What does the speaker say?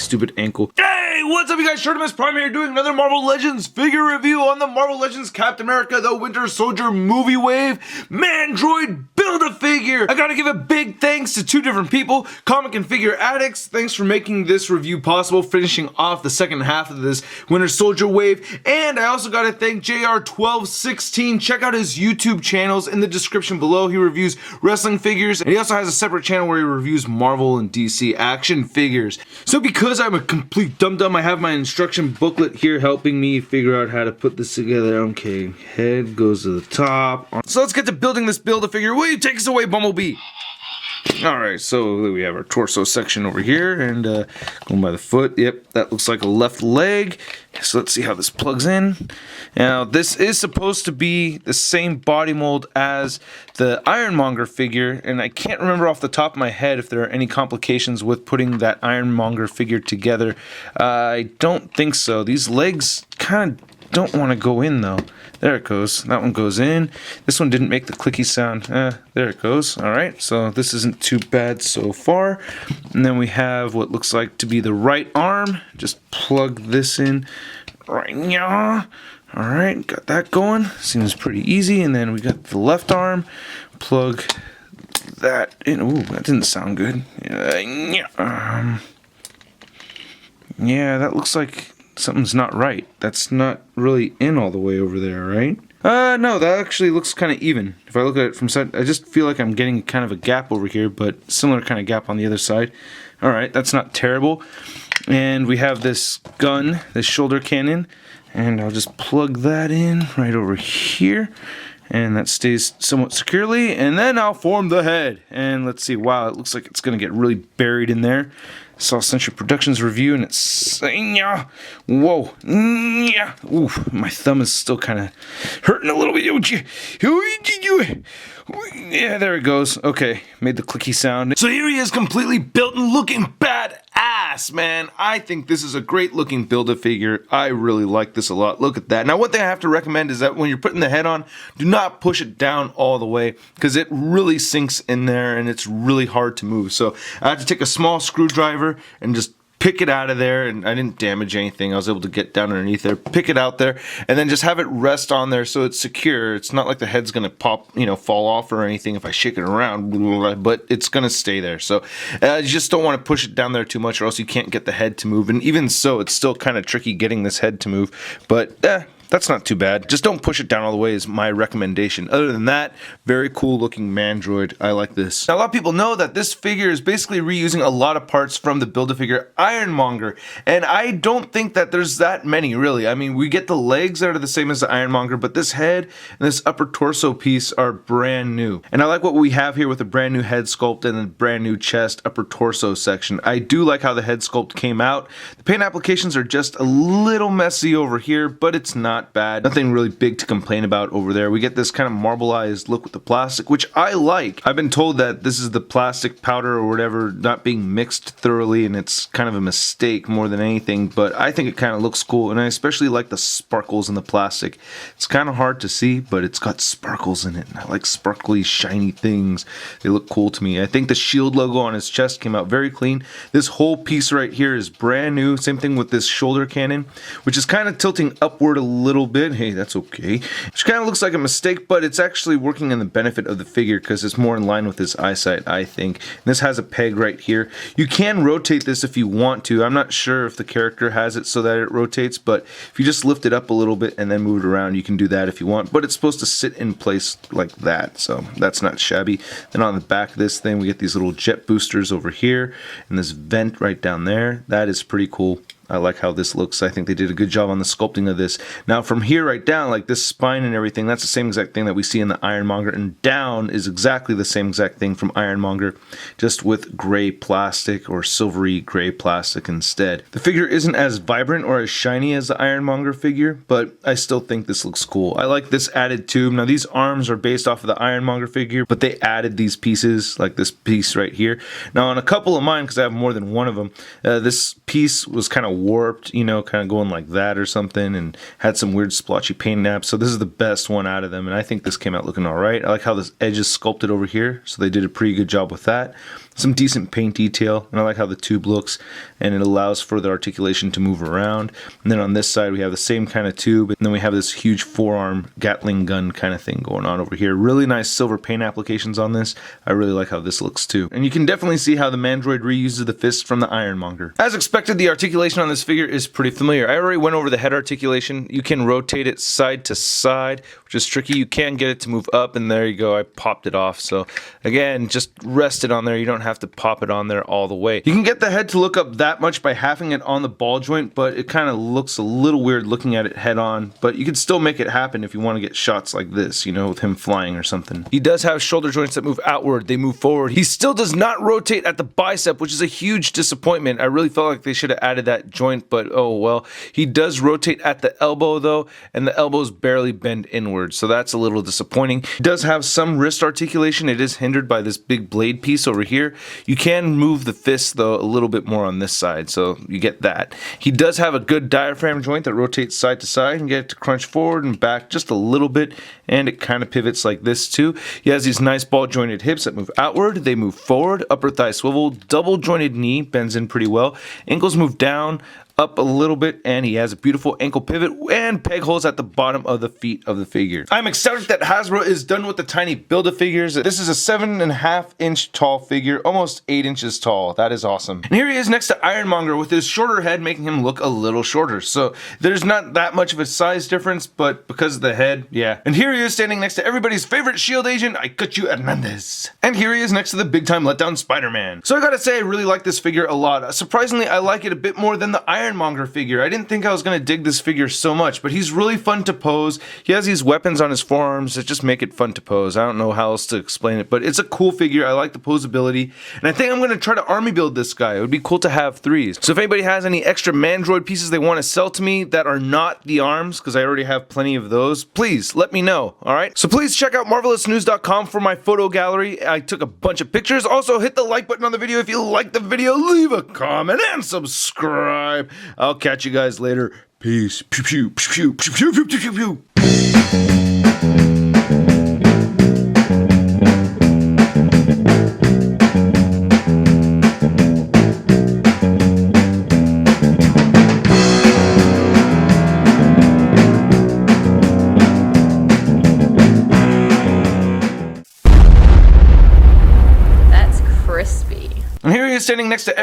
stupid ankle. Hey, what's up you guys? Shirtimus Prime here doing another Marvel Legends figure review on the Marvel Legends Captain America the Winter Soldier movie wave Mandroid Build-A-Figure. I gotta give a big thanks to two different people, Comic and Figure Addicts. Thanks for making this review possible, finishing off the second half of this Winter Soldier wave. And I also gotta thank JR1216. Check out his YouTube channels in the description below. He reviews wrestling figures, and he also has a separate channel where he reviews Marvel and DC action figures. So because I'm a complete dum-dum, I have my instruction booklet here helping me figure out how to put this together. Okay, head goes to the top. So let's get to building this Build-A-Figure. Will you take us away, Bumblebee? Alright, so we have our torso section over here, and going by the foot, yep, that looks like a left leg. So let's see how this plugs in. Now, this is supposed to be the same body mold as the Ironmonger figure, and I can't remember off the top of my head if there are any complications with putting that Ironmonger figure together. I don't think so. These legs kind of don't want to go in, though. There it goes. That one goes in. This one didn't make the clicky sound. There it goes. Alright, so this isn't too bad so far. And then we have what looks like to be the right arm. Just plug this in right now. Alright, got that going. Seems pretty easy. And then we got the left arm. Plug that in. Ooh, that didn't sound good. Yeah, that looks like something's not right. That's not really in all the way over there, right? No, that actually looks kind of even. If I look at it from side, I just feel like I'm getting kind of a gap over here, but similar kind of gap on the other side. Alright, that's not terrible. And we have this gun, this shoulder cannon, and I'll just plug that in right over here. And that stays somewhat securely, and then I'll form the head. And let's see, wow, it looks like it's going to get really buried in there. Saw Century Productions review, and it's whoa, ooh, my thumb is still kind of hurting a little bit. Yeah, there it goes. Okay, made the clicky sound. So here he is, completely built and looking badass, man. I think this is a great looking Build-A-Figure. I really like this a lot. Look at that. Now, one thing I have to recommend is that when you're putting the head on, do not push it down all the way, because it really sinks in there and it's really hard to move. So I had to take a small screwdriver and just pick it out of there, and I didn't damage anything. I was able to get down underneath there, pick it out there, and then just have it rest on there so it's secure. It's not like the head's gonna pop, fall off or anything if I shake it around, but it's gonna stay there. So you just don't want to push it down there too much, or else you can't get the head to move. And even so, it's still kind of tricky getting this head to move, but that's not too bad. Just don't push it down all the way is my recommendation. Other than that, very cool looking Mandroid. I like this. Now, a lot of people know that this figure is basically reusing a lot of parts from the Build-A-Figure Ironmonger, and I don't think that there's that many, really. I mean, we get the legs that are the same as the Ironmonger, but this head and this upper torso piece are brand new. And I like what we have here with a brand new head sculpt and a brand new chest, upper torso section. I do like how the head sculpt came out. The paint applications are just a little messy over here, but it's not bad. Nothing really big to complain about over there. We get this kind of marbleized look with the plastic, which I like. I've been told that this is the plastic powder or whatever not being mixed thoroughly, and it's kind of a mistake more than anything, but I think it kind of looks cool, and I especially like the sparkles in the plastic. It's kind of hard to see, but it's got sparkles in it, and I like sparkly, shiny things. They look cool to me. I think the shield logo on his chest came out very clean. This whole piece right here is brand new. Same thing with this shoulder cannon, which is kind of tilting upward a little bit. Hey, that's okay. Which kind of looks like a mistake, but it's actually working in the benefit of the figure because it's more in line with his eyesight, I think. And this has a peg right here. You can rotate this if you want to. I'm not sure if the character has it so that it rotates, but if you just lift it up a little bit and then move it around, you can do that if you want, but it's supposed to sit in place like that, so that's not shabby. Then on the back of this thing, we get these little jet boosters over here and this vent right down there. That is pretty cool. I like how this looks. I think they did a good job on the sculpting of this. Now from here right down, like this spine and everything, that's the same exact thing that we see in the Ironmonger, and down is exactly the same exact thing from Ironmonger, just with gray plastic or silvery gray plastic instead. The figure isn't as vibrant or as shiny as the Ironmonger figure, but I still think this looks cool. I like this added tube. Now these arms are based off of the Ironmonger figure, but they added these pieces, like this piece right here. Now on a couple of mine, because I have more than one of them, this piece was kind of warped, kind of going like that or something, and had some weird splotchy paint naps. So this is the best one out of them, and I think this came out looking all right. I like how this edge is sculpted over here, so they did a pretty good job with that. some decent paint detail, and I like how the tube looks, and it allows for the articulation to move around. And then on this side we have the same kind of tube, and then we have this huge forearm Gatling gun kind of thing going on over here. Really nice silver paint applications on this. I really like how this looks too. And you can definitely see how the Mandroid reuses the fist from the Ironmonger. As expected, the articulation on this figure is pretty familiar. I already went over the head articulation. You can rotate it side to side, which is tricky. You can get it to move up, and there you go. I popped it off. So again, just rest it on there. You don't have to pop it on there all the way. You can get the head to look up that much by halving it on the ball joint, but it kind of looks a little weird looking at it head on. But you can still make it happen if you want to get shots like this, you know, with him flying or something. He does have shoulder joints that move outward. They move forward. He still does not rotate at the bicep, which is a huge disappointment. I really felt like they should have added that joint, but oh well. He does rotate at the elbow though, and the elbows barely bend inward, so that's a little disappointing. He does have some wrist articulation. It is hindered by this big blade piece over here. You can move the fist though a little bit more on this side, so you get that. He does have a good diaphragm joint that rotates side to side and get it to crunch forward and back just a little bit, and it kind of pivots like this too. He has these nice ball jointed hips that move outward, they move forward, upper thigh swivel, double jointed knee, bends in pretty well, ankles move down, up a little bit, and he has a beautiful ankle pivot and peg holes at the bottom of the feet of the figure. I'm ecstatic that Hasbro is done with the tiny Build-A-Figures. This is a 7.5 inch tall figure, almost 8 inches tall. That is awesome. And here he is next to Ironmonger with his shorter head, making him look a little shorter. So there's not that much of a size difference, but because of the head, yeah. And here he is standing next to everybody's favorite SHIELD agent, Ikuchu Hernandez. And here he is next to the big time letdown Spider-Man. So I gotta say, I really like this figure a lot. Surprisingly, I like it a bit more than the Ironmonger figure. I didn't think I was going to dig this figure so much, but he's really fun to pose. He has these weapons on his forearms that just make it fun to pose. I don't know how else to explain it, but it's a cool figure. I like the posability, and I think I'm going to try to army build this guy. It would be cool to have 3s. So if anybody has any extra Mandroid pieces they want to sell to me that are not the arms, because I already have plenty of those, please let me know, alright? So please check out marvelousnews.com for my photo gallery. I took a bunch of pictures. Also hit the like button on the video if you like the video, leave a comment, and subscribe. I'll catch you guys later. Peace. Pew pew pew pew pew pew pew pew pew. That's crispy. And here he is standing next to